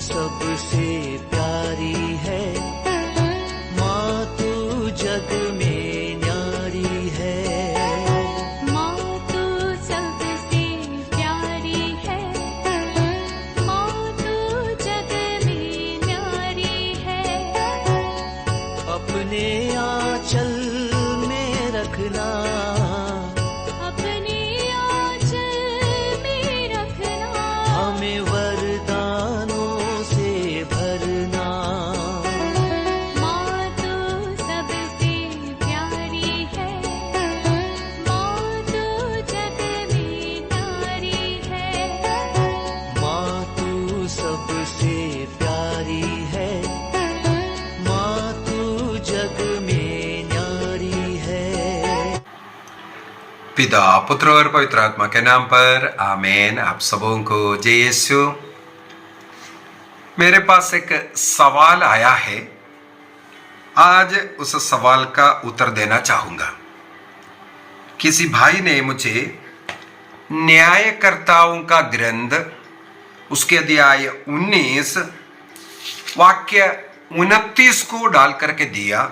सबसे प्यारी है, माँ तू जग में न्यारी है। माँ तू सबसे प्यारी है, माँ तू जग में न्यारी है। अपने आंचल में रखना, अपने आंचल में रखना, हमें वरदानों से भरना। माँ तू सबसे प्यारी है, माँ तू जग में न्यारी है। माँ तू सबसे प्यारी है, माँ तू जग में न्यारी है। पिता, पुत्र और पवित्र आत्मा के नाम पर आमीन। आप सबों को जय यीशु। मेरे पास एक सवाल आया है, आज उस सवाल का उत्तर देना चाहूंगा। किसी भाई ने मुझे न्यायकर्ताओं का ग्रंथ उसके अध्याय 19 वाक्य 29 को डाल करके दिया।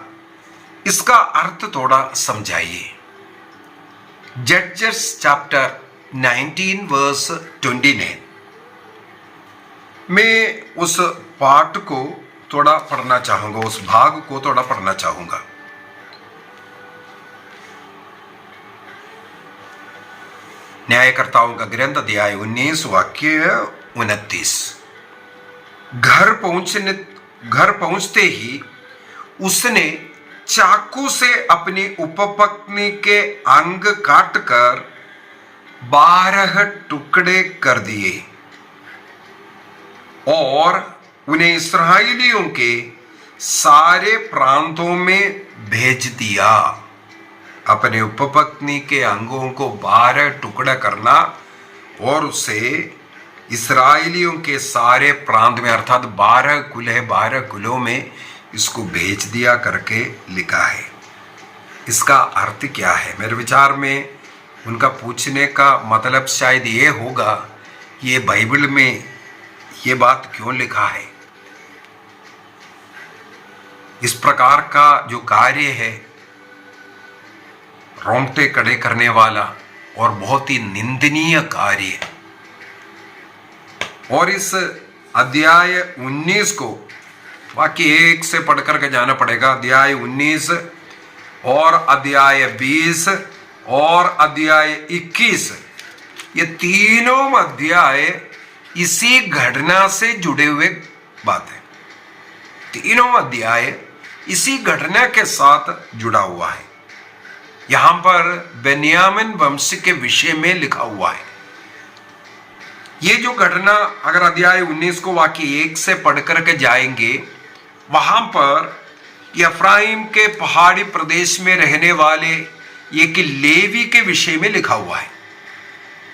इसका अर्थ थोड़ा समझाइए। जजेस चैप्टर 19 वर्स 29। मैं उस पाठ को थोड़ा पढ़ना चाहूंगा, उस भाग को थोड़ा पढ़ना चाहूंगा। न्यायकर्ताओं का ग्रंथ अध्याय 19 वाक्य 29। घर पहुंचते ही उसने चाकू से अपनी उपपत्नी के अंग काटकर 12 टुकड़े कर दिए और उन्हें इस्राएलियों के सारे प्रांतों में भेज दिया। अपने उपपत्नी के अंगों को 12 टुकड़ा करना और उसे इस्राएलियों के सारे प्रांत में, अर्थात 12 कुल है, 12 कुलों में इसको भेज दिया करके लिखा है। इसका अर्थ क्या है? मेरे विचार में उनका पूछने का मतलब शायद ये होगा, ये बाइबल में ये बात क्यों लिखा है? इस प्रकार का जो कार्य है रोंगटे खड़े करने वाला और बहुत ही निंदनीय कार्य है। और इस अध्याय 19 को बाकी 1 से पढ़ करके जाना पड़ेगा। अध्याय 19 और अध्याय 20 और अध्याय 21, ये तीनों अध्याय इसी घटना से जुड़े हुए बात है। तीनों अध्याय इसी घटना के साथ जुड़ा हुआ है। यहां पर बेन्यामीन वंश के विषय में लिखा हुआ है। ये जो घटना अगर अध्याय 19 को वाक्य 1 से पढ़ करके जाएंगे, वहां पर एफ्राइम के पहाड़ी प्रदेश में रहने वाले एक लेवी के विषय में लिखा हुआ है।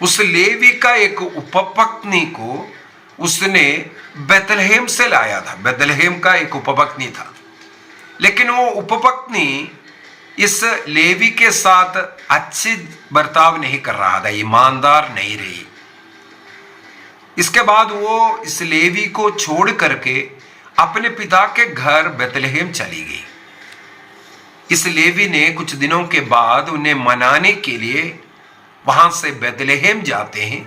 उस लेवी का एक उपपत्नी को उसने बेथलेहम से लाया था। बेथलेहम का एक उपपत्नी था, लेकिन वो उपपत्नी इस लेवी के साथ अच्छी बर्ताव नहीं कर रहा था, ईमानदार नहीं रही। इसके बाद वो इस लेवी को छोड़ करके अपने पिता के घर बेथलेहम चली गई। इस लेवी ने कुछ दिनों के बाद उन्हें मनाने के लिए वहां से बेथलेहम जाते हैं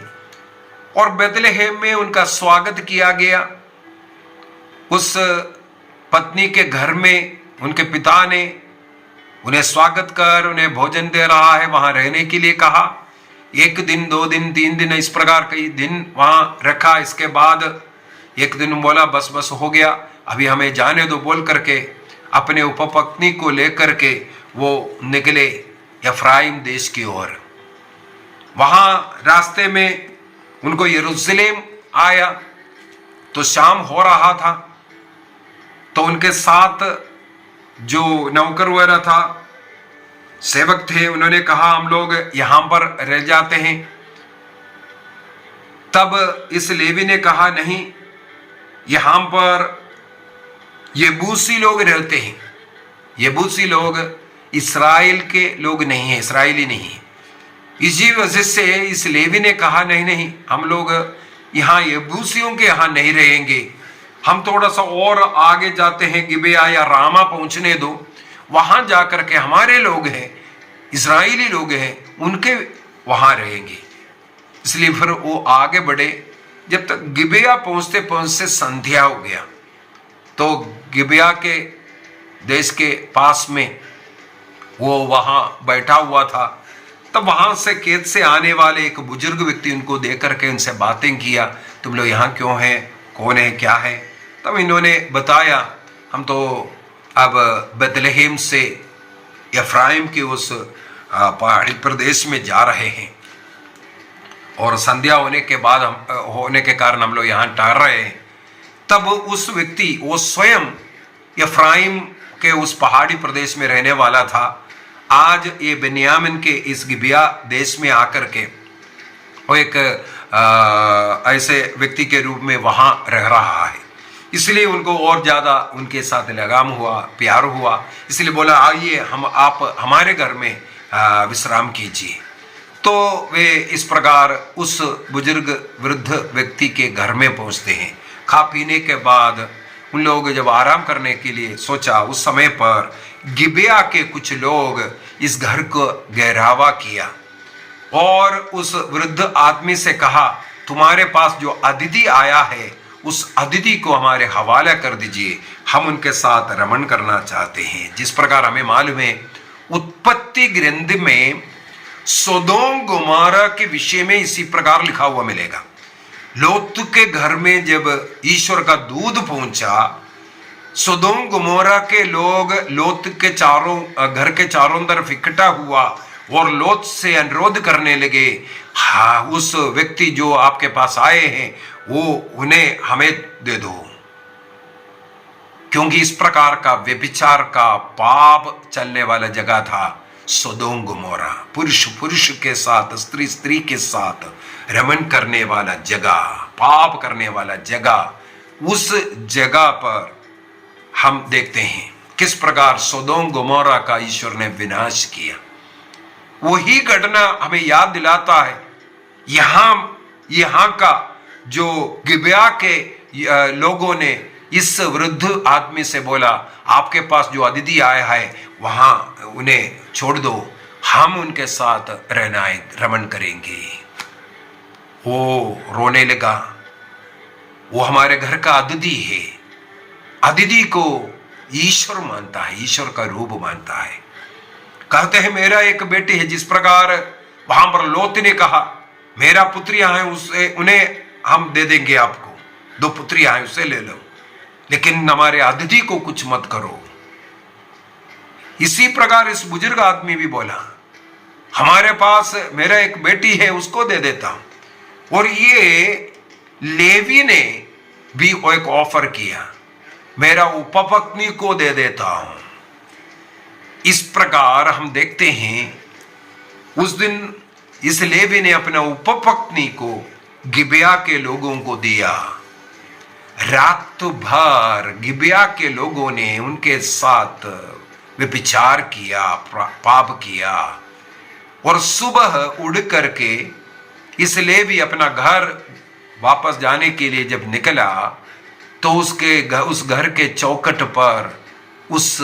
और बेथलेहम में उनका स्वागत किया गया। उस पत्नी के घर में उनके पिता ने उन्हें स्वागत कर उन्हें भोजन दे रहा है, वहां रहने के लिए कहा। 1 दिन 2 दिन 3 दिन इस प्रकार कई दिन वहां रखा। इसके बाद एक दिन बोला बस बस हो गया, अभी हमें जाने दो बोल करके अपने उपपत्नी को लेकर के वो निकले एफ्राइम देश की ओर। वहां रास्ते में उनको यरूशलेम आया तो शाम हो रहा था। तो उनके साथ जो नौकर वगैरह था, सेवक थे, उन्होंने कहा हम लोग यहां पर रह जाते हैं। तब इस लेवी ने कहा नहीं, यहां पर यबूसी लोग रहते हैं। यबूसी लोग इस्राएल के लोग नहीं है, इस्राएली नहीं है। इसी वजह से इस लेवी ने कहा नहीं नहीं, हम लोग यहाँ यबूसियों के यहाँ नहीं रहेंगे, हम थोड़ा सा और आगे जाते हैं, गिबेया या रामा पहुंचने दो, वहां जाकर के हमारे लोग हैं, इजराइली लोग हैं, उनके वहां रहेंगे। इसलिए फिर वो आगे बढ़े। जब तक गिबेया पहुंचते पहुंचते संध्या हो गया, तो गिबेया के देश के पास में वो वहां बैठा हुआ था। तब वहां से खेत से आने वाले एक बुजुर्ग व्यक्ति उनको देख करके उनसे बातें किया, तुम लोग यहाँ क्यों हैं, कौन है, क्या है। तब इन्होंने बताया, हम तो अब बेतलहम से एफ्राइम के उस पहाड़ी प्रदेश में जा रहे हैं, और संध्या होने के बाद होने के कारण हम लोग यहाँ ठहर रहे हैं। तब उस व्यक्ति, वो स्वयं एफ्राइम के उस पहाड़ी प्रदेश में रहने वाला था, आज ये बेन्यामिन के इस गिबेया देश में आकर के वो एक ऐसे व्यक्ति के रूप में वहां रह रहा है। इसलिए उनको और ज्यादा उनके साथ लगाम हुआ, प्यार हुआ। इसलिए बोला, आइए आप हमारे घर में विश्राम कीजिए। तो वे इस प्रकार उस बुजुर्ग वृद्ध व्यक्ति के घर में पहुंचते हैं। खा पीने के बाद उन लोग जब आराम करने के लिए सोचा, उस समय पर गिबेया के कुछ लोग इस घर को घेरावा किया और उस वृद्ध आदमी से कहा, तुम्हारे पास जो अतिथि आया है उस अतिथि को हमारे हवाला कर दीजिए, हम उनके साथ रमण करना चाहते हैं। जिस प्रकार हमें मालूम है, उत्पत्ति ग्रंथ में सोदोम गोमोरा के विषय में इसी प्रकार लिखा हुआ मिलेगा। लोत के घर में जब ईश्वर का दूध पहुंचा, सोदोम गोमोरा के लोग लोत के घर के चारों तरफ इकट्ठा हुआ और लोत से अनुरोध करने लगे, हाँ, उस व्यक्ति जो आपके पास आए हैं वो उन्हें हमें दे दो, क्योंकि इस प्रकार का व्यभिचार का पाप चलने वाला जगह था सोदोम गोमोरा। पुरुष पुरुष के साथ, स्त्री स्त्री के साथ रमण करने वाला जगह, पाप करने वाला जगह। उस जगह पर हम देखते हैं किस प्रकार सोदोम गोमोरा का ईश्वर ने विनाश किया। वही घटना हमें याद दिलाता है। यहाँ का जो गिबेया के लोगों ने इस वृद्ध आदमी से बोला, आपके पास जो अतिथि आया है वहां उन्हें छोड़ दो, हम उनके साथ रहना है, रमण करेंगे। वो रोने लगा, वो हमारे घर का अतिथि है। अतिथि को ईश्वर मानता है, ईश्वर का रूप मानता है। कहते हैं, मेरा एक बेटी है। जिस प्रकार वहां पर लोत ने कहा, मेरा पुत्रियां हैं, उसे उन्हें हम दे देंगे, आपको 2 पुत्रियां हैं, उसे ले लो, लेकिन हमारे अतिथि को कुछ मत करो। इसी प्रकार इस बुजुर्ग आदमी भी बोला, हमारे पास मेरा एक बेटी है, उसको दे देता हूं। और ये लेवी ने भी एक ऑफर किया, मेरा उपपत्नी को दे देता हूं। इस प्रकार हम देखते हैं, उस दिन इस लेवी ने अपना उपपत्नी को गिबेया के लोगों को दिया। रात भर गिबेया के लोगों ने उनके साथ व्यभिचार किया, पाप किया, और सुबह उड़ करके इस लेवी अपना घर वापस जाने के लिए जब निकला, तो उस घर के चौखट पर उस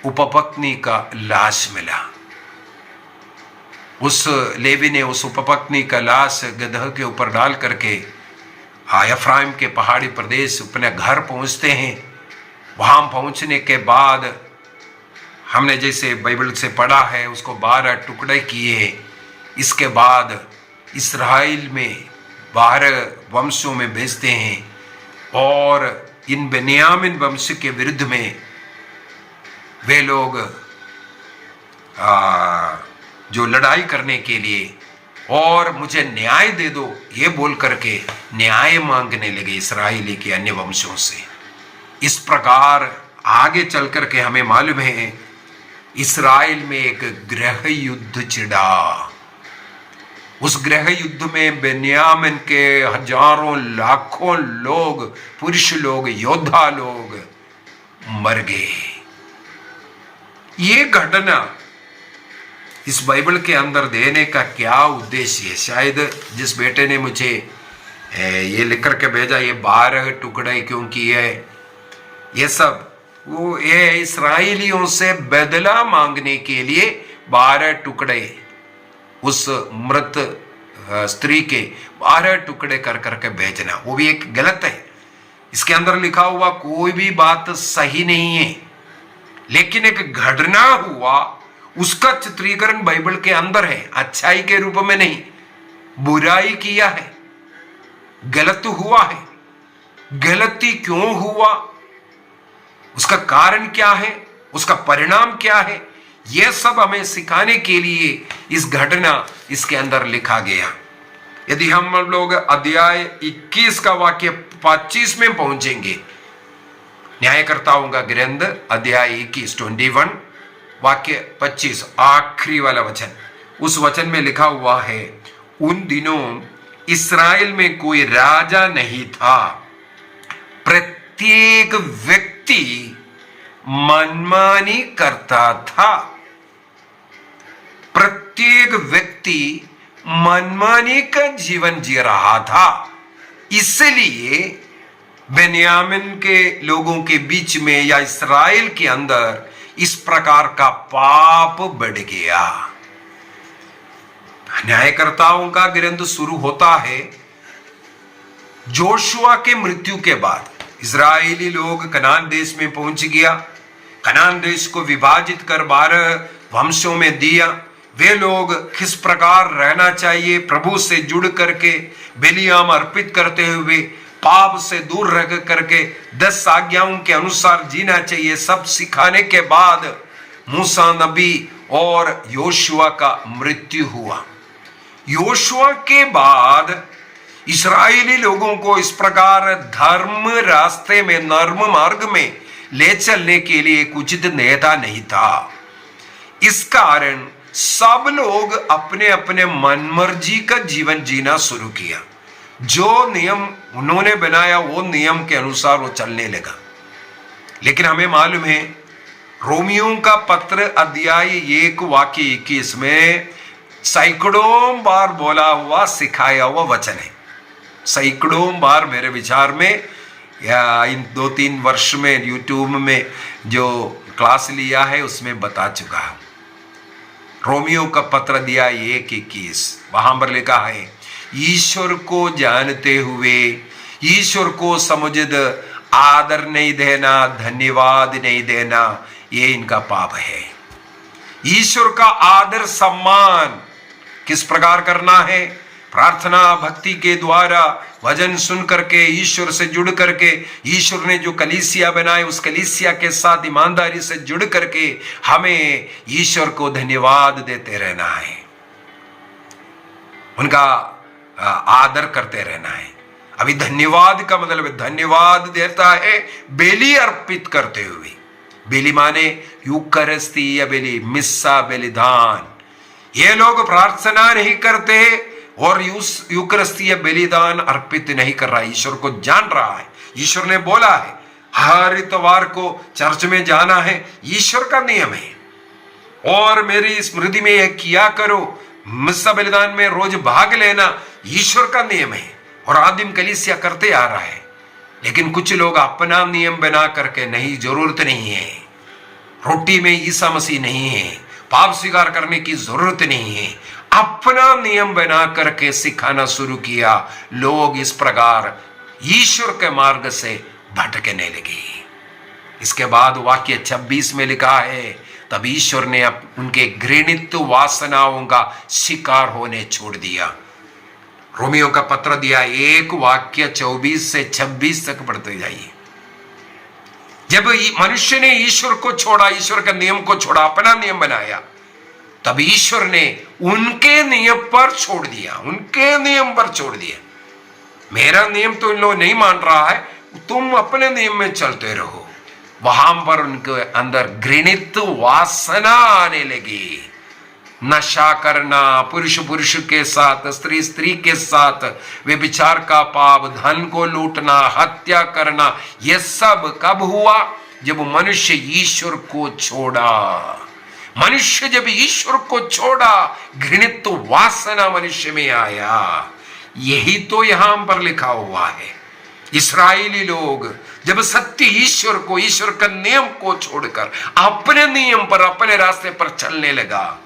उपपत्नी का लाश मिला। उस लेवी ने उस उपपत्नी का लाश गदह के ऊपर डाल करके एफ्राइम के पहाड़ी प्रदेश अपने घर पहुंचते हैं। वहां पहुंचने के बाद हमने जैसे बाइबल से पढ़ा है, उसको 12 टुकड़े किए। इसके बाद इस्राएल में 12 वंशों में भेजते हैं, और इन बेन्यामिन वंश के विरुद्ध में वे लोग जो लड़ाई करने के लिए, और मुझे न्याय दे दो ये बोल करके न्याय मांगने लगे इस्राएली के अन्य वंशों से। इस प्रकार आगे चल करके हमें मालूम है, इस्राएल में एक गृह युद्ध छिड़ा। उस गृह युद्ध में बेन्यामिन के हजारों लाखों लोग, पुरुष लोग, योद्धा लोग मर गए। ये घटना इस बाइबल के अंदर देने का क्या उद्देश्य है? शायद जिस बेटे ने मुझे ये लिख करके भेजा, ये 12 टुकड़े क्यों किए, ये सब वो ये इस्राएलियों से बदला मांगने के लिए 12 टुकड़े, उस मृत स्त्री के 12 टुकड़े कर करके भेजना, वो भी एक गलत है। इसके अंदर लिखा हुआ कोई भी बात सही नहीं है, लेकिन एक घटना हुआ, उसका चित्रीकरण बाइबल के अंदर है, अच्छाई के रूप में नहीं। बुराई किया है, गलत हुआ है, गलती क्यों हुआ, उसका कारण क्या है, उसका परिणाम क्या है, यह सब हमें सिखाने के लिए इस घटना इसके अंदर लिखा गया। यदि हम लोग अध्याय 21 का वाक्य 25 में पहुंचेंगे, न्यायकर्ताओं का ग्रंथ अध्याय 21 वाक्य 25 आखिरी वाला वचन, उस वचन में लिखा हुआ है, उन दिनों इस्राएल में कोई राजा नहीं था, प्रत्येक व्यक्ति मनमानी करता था, प्रत्येक व्यक्ति मनमानी का जीवन जी रहा था। इसलिए बेन्यामिन के लोगों के बीच में या इस्राएल के अंदर इस प्रकार का पाप बढ़ गया। न्यायकर्ताओं का ग्रंथ शुरू होता है जोशुआ के मृत्यु के बाद। इस्राएली लोग कनान देश में पहुंच गया, कनान देश को विभाजित कर 12 वंशों में दिया। वे लोग किस प्रकार रहना चाहिए, प्रभु से जुड़ करके बलियाम अर्पित करते हुए पाप से दूर रह करके 10 आज्ञाओं के अनुसार जीना चाहिए, सब सिखाने के बाद मूसा नबी और योशुआ का मृत्यु हुआ। योशुआ के बाद इस्राएली लोगों को इस प्रकार धर्म रास्ते में, नर्म मार्ग में ले चलने के लिए एक उचित नेता नहीं था। इस कारण सब लोग अपने अपने मनमर्जी का जीवन जीना शुरू किया। जो नियम उन्होंने बनाया वो नियम के अनुसार वो चलने लगा। लेकिन हमें मालूम है, रोमियों का पत्र अध्याय 1 वाक्य 21 में सैकड़ों बार बोला हुआ, सिखाया हुआ वचन है। सैकड़ों बार मेरे विचार में या इन 2-3 वर्ष में यूट्यूब में जो क्लास लिया है उसमें बता चुका हूं। रोमियो का पत्र दिया 1:21, वहां पर लिखा है, ईश्वर को जानते हुए ईश्वर को समझद आदर नहीं देना, धन्यवाद नहीं देना, ये इनका पाप है। ईश्वर का आदर सम्मान किस प्रकार करना है? प्रार्थना भक्ति के द्वारा, भजन सुन करके, ईश्वर से जुड़ करके, ईश्वर ने जो कलीसिया बनाए उस कलीसिया के साथ ईमानदारी से जुड़ करके हमें ईश्वर को धन्यवाद देते रहना है, उनका आदर करते रहना है। अभी धन्यवाद का मतलब धन्यवाद देता है बेली अर्पित करते हुए। बेली माने यूकरिस्ती या बेली, मिस्सा, बलिदान। ये लोग प्रार्थना नहीं करते और यूकरिस्ती बलिदान अर्पित नहीं कर रहा है। ईश्वर को जान रहा है, ईश्वर ने बोला है हर इतवार को चर्च में जाना है, ईश्वर का नियम है, और मेरी स्मृति में यह किया करो, मिस्सा बलिदान में रोज भाग लेना, ईश्वर का नियम है और आदिम कलीसिया करते आ रहा है। लेकिन कुछ लोग अपना नियम बना करके, नहीं, जरूरत नहीं है, रोटी में ईसा मसीह नहीं है, पाप स्वीकार करने की जरूरत नहीं है, अपना नियम बना करके सिखाना शुरू किया। लोग इस प्रकार ईश्वर के मार्ग से भटकने लगे। इसके बाद वाक्य 26 में लिखा है, तब ईश्वर ने उनके घृणित वासनाओं का शिकार होने छोड़ दिया। रोमियो का पत्र दिया 1 वाक्य 24 से 26 तक पढ़ते जाइए। जब मनुष्य ने ईश्वर को छोड़ा, ईश्वर का नियम को छोड़ा, अपना नियम बनाया, तब ईश्वर ने उनके नियम पर छोड़ दिया, उनके नियम पर छोड़ दिया। मेरा नियम तो इन लोग नहीं मान रहा है, तुम अपने नियम में चलते रहो। वहां पर उनके अंदर घृणित वासना आने लगी। नशा करना, पुरुष पुरुष के साथ, स्त्री स्त्री के साथ व्यभिचार का पाप, धन को लूटना, हत्या करना, यह सब कब हुआ? जब मनुष्य ईश्वर को छोड़ा। मनुष्य जब ईश्वर को छोड़ा, घृणित वासना मनुष्य में आया। यही तो यहां पर लिखा हुआ है। इस्राएली लोग जब सत्य ईश्वर को, ईश्वर का नियम को छोड़कर अपने नियम पर, अपने रास्ते पर चलने लगा,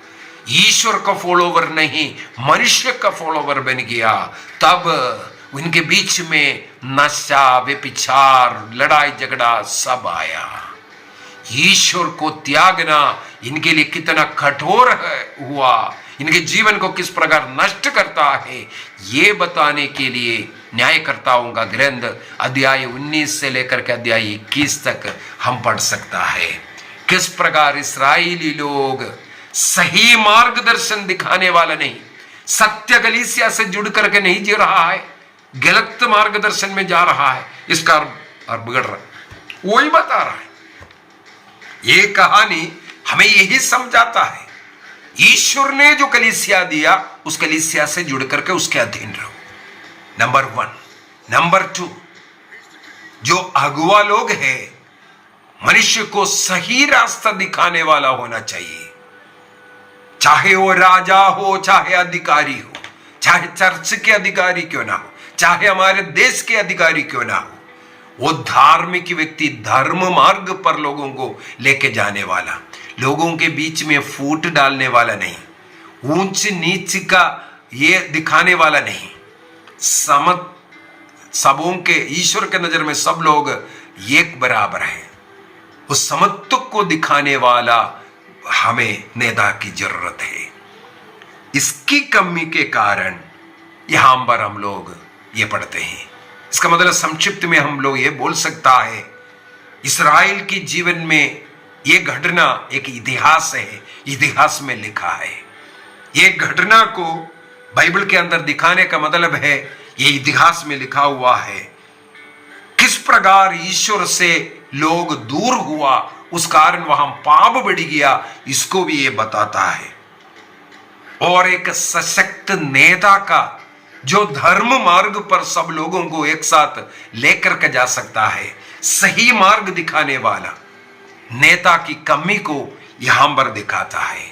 ईश्वर का फॉलोवर नहीं मनुष्य का फॉलोवर बन गया, तब उनके बीच में नशा, व्यभिचार, लड़ाई झगड़ा सब आया। ईश्वर को त्यागना इनके लिए कितना कठोर हुआ, इनके जीवन को किस प्रकार नष्ट करता है, ये बताने के लिए न्यायकर्ताओं का ग्रंथ अध्याय 19 से लेकर के अध्याय 21 तक हम पढ़ सकता है। किस प्रकार इस्राएली लोग सही मार्गदर्शन दिखाने वाला नहीं, सत्य कलीसिया से जुड़ करके नहीं जी रहा है, गलत मार्गदर्शन में जा रहा है, इसका और बिगड़ रहा है, वही बता रहा है। ये कहानी हमें यही समझाता है, ईश्वर ने जो कलीसिया दिया उस कलीसिया से जुड़ करके उसके अधीन रहो, नंबर 1। नंबर 2, जो अगुआ लोग हैं मनुष्य को सही रास्ता दिखाने वाला होना चाहिए, चाहे वो राजा हो, चाहे अधिकारी हो, चाहे चर्च के अधिकारी क्यों ना हो, चाहे हमारे देश के अधिकारी क्यों ना हो, वो धार्मिक व्यक्ति धर्म मार्ग पर लोगों को लेके जाने वाला, लोगों के बीच में फूट डालने वाला नहीं, ऊंच नीच का ये दिखाने वाला नहीं, सबों के, ईश्वर के नजर में सब लोग एक बराबर हैं, उस समत्व को दिखाने वाला हमें नेता की जरूरत है। इसकी कमी के कारण यहां पर हम लोग ये पढ़ते हैं। इसका मतलब संक्षिप्त में हम लोग ये बोल सकता है, इस्राएल की जीवन में ये घटना एक इतिहास है, इतिहास में लिखा है। ये घटना को बाइबल के अंदर दिखाने का मतलब है ये इतिहास में लिखा हुआ है। किस प्रकार ईश्वर से लोग दूर हुआ, उस कारण वहां पाप बढ़ गया, इसको भी ये बताता है। और एक सशक्त नेता का जो धर्म मार्ग पर सब लोगों को एक साथ लेकर के जा सकता है, सही मार्ग दिखाने वाला नेता की कमी को यहां पर दिखाता है।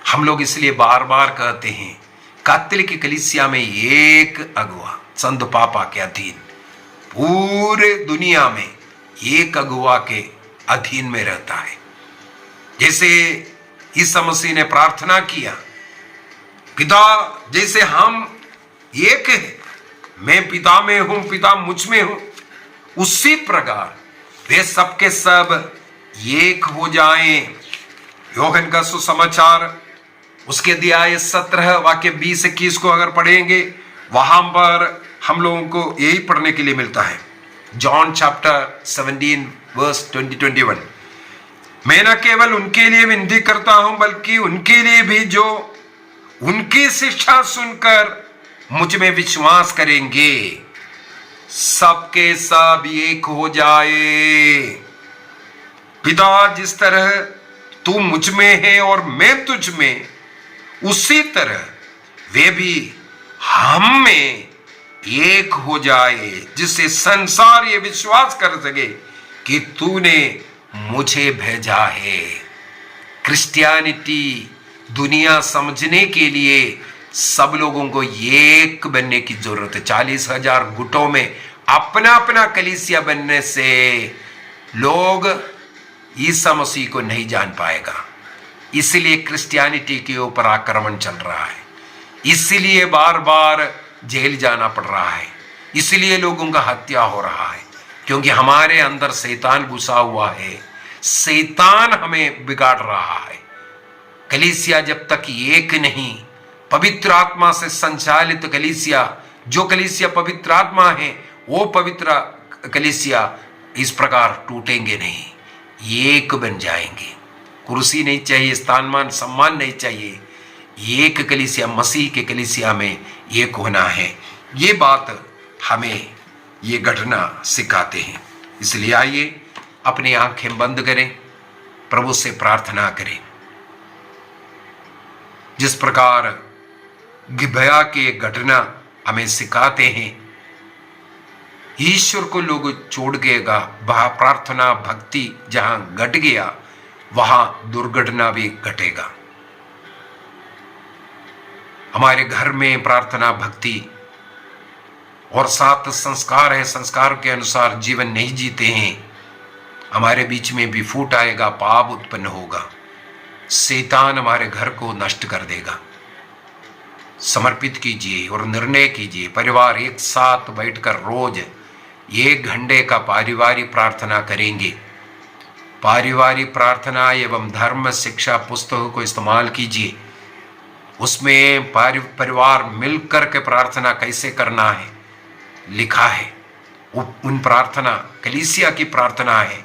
हम लोग इसलिए बार बार कहते हैं, कैथोलिक कलीसिया में एक अगुआ संत पापा के अधीन, पूरे दुनिया में एक अगुआ के अधीन में रहता है। जैसे ईसा मसीह ने प्रार्थना किया, पिता जैसे हम एक है, मैं पिता में हूं, पिता मुझ में हूं, उसी प्रकार वे सबके सब एक हो जाएं। योहन का सुसमाचार उसके अध्याय 17 वाक्य 20-21 को अगर पढ़ेंगे, वहां पर हम लोगों को यही पढ़ने के लिए मिलता है। जॉन चैप्टर 17 वर्स 20-21, मैं न केवल उनके लिए विनती करता हूं बल्कि उनके लिए भी जो उनकी शिक्षा सुनकर मुझ में विश्वास करेंगे, सबके सब एक हो जाए। पिता जिस तरह तू मुझ में है और मैं तुझ में, उसी तरह वे भी हम में एक हो जाए, जिससे संसार ये विश्वास कर सके कि तूने मुझे भेजा है। क्रिश्चियनिटी दुनिया समझने के लिए सब लोगों को एक बनने की जरूरत है। 40,000 गुटों में अपना अपना कलीसिया बनने से लोग ईसा मसीह को नहीं जान पाएगा। इसलिए क्रिश्चियनिटी के ऊपर आक्रमण चल रहा है, इसलिए बार बार जेल जाना पड़ रहा है, इसलिए लोगों का हत्या हो रहा है, क्योंकि हमारे अंदर शैतान घुसा हुआ है, शैतान हमें बिगाड़ रहा है। कलीसिया जब तक एक नहीं, पवित्र आत्मा से संचालित कलीसिया, जो कलीसिया पवित्र आत्मा है, वो पवित्र कलीसिया इस प्रकार टूटेंगे नहीं, एक बन जाएंगे। कुर्सी नहीं चाहिए, स्थानमान सम्मान नहीं चाहिए, एक कलीसिया, मसीह के कलीसिया में एक होना है। ये बात हमें ये घटना सिखाते हैं। इसलिए आइए अपनी आंखें बंद करें, प्रभु से प्रार्थना करें। जिस प्रकार गिबया की घटना हमें सिखाते हैं, ईश्वर को लोग छोड़ गएगा, प्रार्थना भक्ति जहां घट गया वहां दुर्घटना भी घटेगा। हमारे घर में प्रार्थना, भक्ति और 7 संस्कार है, संस्कार के अनुसार जीवन नहीं जीते हैं, हमारे बीच में भी फूट आएगा, पाप उत्पन्न होगा, शैतान हमारे घर को नष्ट कर देगा। समर्पित कीजिए और निर्णय कीजिए, परिवार एक साथ बैठकर रोज 1 घंटे का पारिवारिक प्रार्थना करेंगे। पारिवारिक प्रार्थना एवं धर्म शिक्षा पुस्तकों को इस्तेमाल कीजिए। उसमें परिवार मिलकर के प्रार्थना कैसे करना है लिखा है। उन प्रार्थना कलीसिया की प्रार्थना है।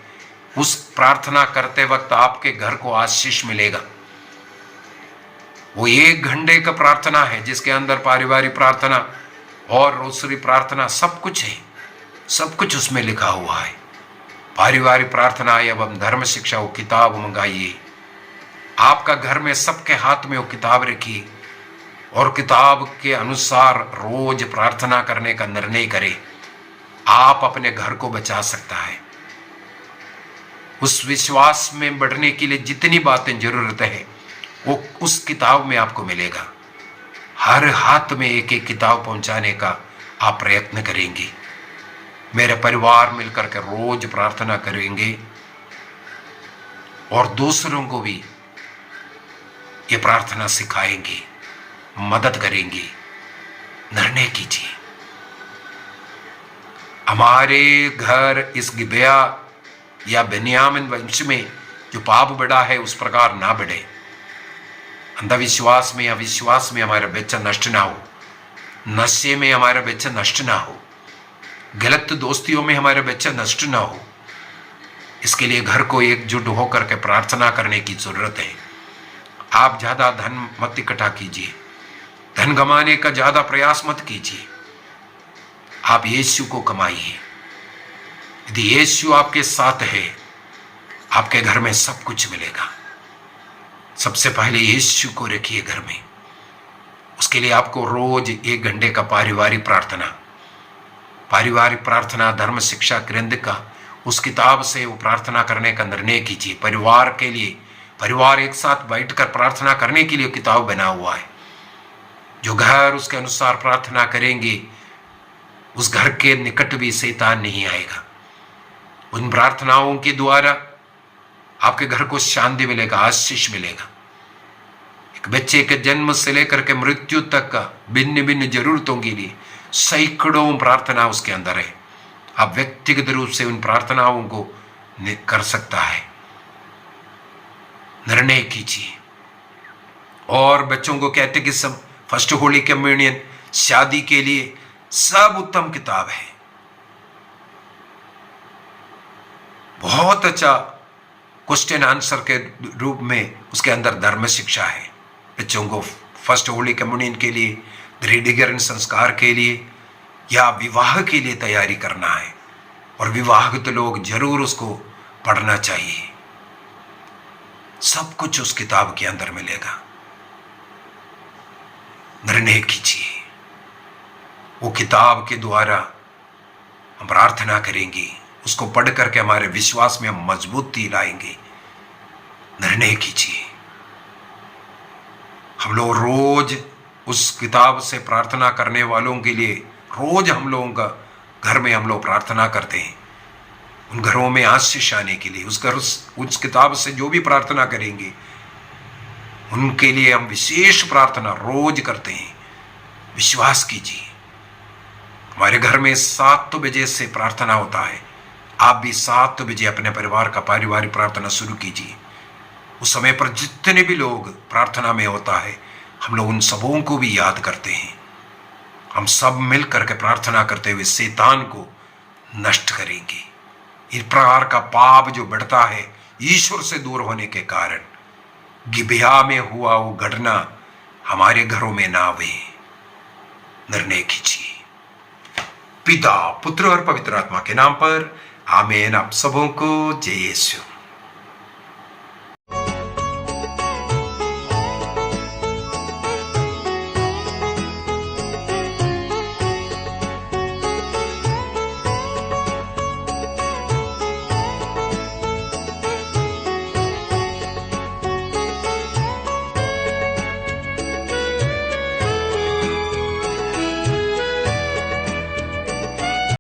उस प्रार्थना करते वक्त आपके घर को आशीष मिलेगा। वो 1 घंटे का प्रार्थना है जिसके अंदर पारिवारिक प्रार्थना और रोसरी प्रार्थना सब कुछ है, सब कुछ उसमें लिखा हुआ है। पारिवारिक प्रार्थना एवं धर्म शिक्षा वो किताब मंगाइए। आपका घर में सबके हाथ में वो किताब रखिए और किताब के अनुसार रोज प्रार्थना करने का निर्णय करें। आप अपने घर को बचा सकता है। उस विश्वास में बढ़ने के लिए जितनी बातें जरूरत है वो उस किताब में आपको मिलेगा। हर हाथ में एक एक किताब पहुंचाने का आप प्रयत्न करेंगे। मेरे परिवार मिलकर के रोज प्रार्थना करेंगे और दूसरों को भी ये प्रार्थना सिखाएंगे, मदद करेंगे। निर्णय कीजिए, हमारे घर इस गिबया या बेन्यामीन वंश में जो पाप बढ़ा है उस प्रकार ना बढ़े। अंधविश्वास में, अविश्वास में हमारा बच्चा नष्ट ना हो, नशे में हमारा बच्चा नष्ट ना हो, गलत दोस्तियों में हमारा बच्चा नष्ट ना हो। इसके लिए घर को एकजुट होकर के प्रार्थना करने की जरूरत है। आप ज्यादा धन मत इकट्ठा कीजिए, धन कमाने का ज्यादा प्रयास मत कीजिए। आप यीशु को कमाइए। यदि यीशु आपके साथ है, आपके घर में सब कुछ मिलेगा। सबसे पहले यीशु को रखिए घर में। उसके लिए आपको रोज 1 घंटे का पारिवारिक प्रार्थना धर्म शिक्षा ग्रंथ का उस किताब से वो प्रार्थना करने का निर्णय कीजिए। परिवार के लिए, परिवार एक साथ बैठकर प्रार्थना करने के लिए किताब बना हुआ है। जो घर उसके अनुसार प्रार्थना करेंगे उस घर के निकट भी शैतान नहीं आएगा। उन प्रार्थनाओं के द्वारा आपके घर को शांति मिलेगा, आशीष मिलेगा। एक बच्चे के जन्म से लेकर के मृत्यु तक का भिन्न भिन्न जरूरतों के लिए सैकड़ों प्रार्थना उसके अंदर है। आप व्यक्तिगत रूप से उन प्रार्थनाओं को कर सकता है। निर्णय कीजिए। और बच्चों को कैटेकिज्म, फर्स्ट होली कम्युनियन, शादी के लिए सब उत्तम किताब है। बहुत अच्छा क्वेश्चन आंसर के रूप में उसके अंदर धर्म शिक्षा है। बच्चों को फर्स्ट होली कम्युनियन के लिए, दृढ़ीकरण संस्कार के लिए या विवाह के लिए तैयारी करना है और विवाहित लोग जरूर उसको पढ़ना चाहिए। सब कुछ उस किताब के अंदर मिलेगा। निर्णय कीजिए। वो किताब के द्वारा हम प्रार्थना करेंगे, उसको पढ़ करके हमारे विश्वास में हम मजबूती लाएंगे। निर्णय कीजिए। हम लोग रोज उस किताब से प्रार्थना करने वालों के लिए रोज हम लोगों का घर में हम लोग प्रार्थना करते हैं। उन घरों में आशीष आने के लिए उस किताब से जो भी प्रार्थना करेंगे उनके लिए हम विशेष प्रार्थना रोज करते हैं। विश्वास कीजिए। हमारे घर में 7 बजे से प्रार्थना होता है। आप भी 7 बजे अपने परिवार का पारिवारिक प्रार्थना शुरू कीजिए। उस समय पर जितने भी लोग प्रार्थना में होता है हम लोग उन सबों को भी याद करते हैं। हम सब मिल करके प्रार्थना करते हुए शैतान को नष्ट करेंगे। इस प्रकार का पाप जो बढ़ता है ईश्वर से दूर होने के कारण, गिबया में हुआ वो घटना हमारे घरों में ना आवे। निर्णय कीजिए। पिता, पुत्र और पवित्र आत्मा के नाम पर आमीन। आप सबों को जय यीशु।